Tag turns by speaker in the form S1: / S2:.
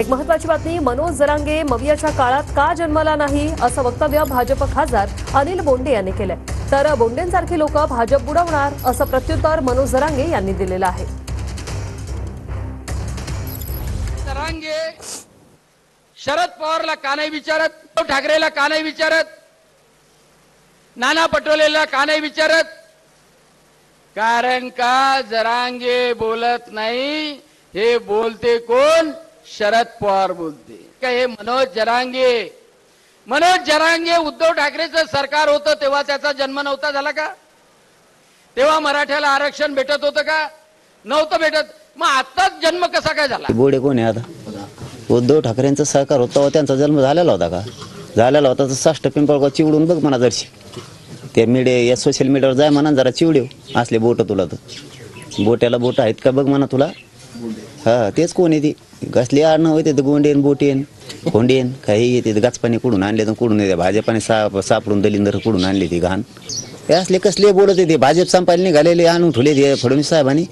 S1: एक महत्त्वाची बातमी, मनोज जरांगे मवियाच्या काळात का जन्मला नाही असं वक्तव्य भाजप खासदार अनिल बोंडे यांनी केलंय. तर बोंडेंसारखी लोक भाजप बुडवणार असं प्रत्युत्तर मनोज जरांगे यांनी दिलेलं आहे.
S2: जरांगे शरद पवारला का नाही विचारत, उद्धव ठाकरेला का नाही विचारत, नाना पटोलेला का नाही विचारत? कारण का जरांगे बोलत नाही, हे बोलते कोण? शरद पवार बोलते का? हे मनोज जरांगे उद्धव ठाकरेचं सरकार होतं तेव्हा त्याचा जन्म नव्हता झाला का? तेव्हा मराठ्याला आरक्षण भेटत होतं का? नव्हतं भेटत. मग आताच जन्म कसा काय झाला?
S3: बोडे कोण आहे आता? उद्धव ठाकरेंचं सरकार होतं त्यांचा जन्म झालेला होता का? झालेला होता तर साष्ट पिंपळगाव चिवडून बघ म्हणा जरशी. त्या मीडिया या सोशल मीडियावर जाय म्हणा जरा चिवडेव असले बोट तुला तर बोट्याला बोट आहेत का बघ म्हणा तुला. हा तेच कोण आहे ती कसली आडणं होते तर गोंडेन बोटेन खोंडेन काही येते गाचपाणी कुडून आणले तर कुडून येते भाजपाने सापडून दलिंदर कुडून आणले ती घाण. हे असले कसले बोलत येते भाजप संपायला निघालेले आणून ठेवले फडणवीस साहेबांनी.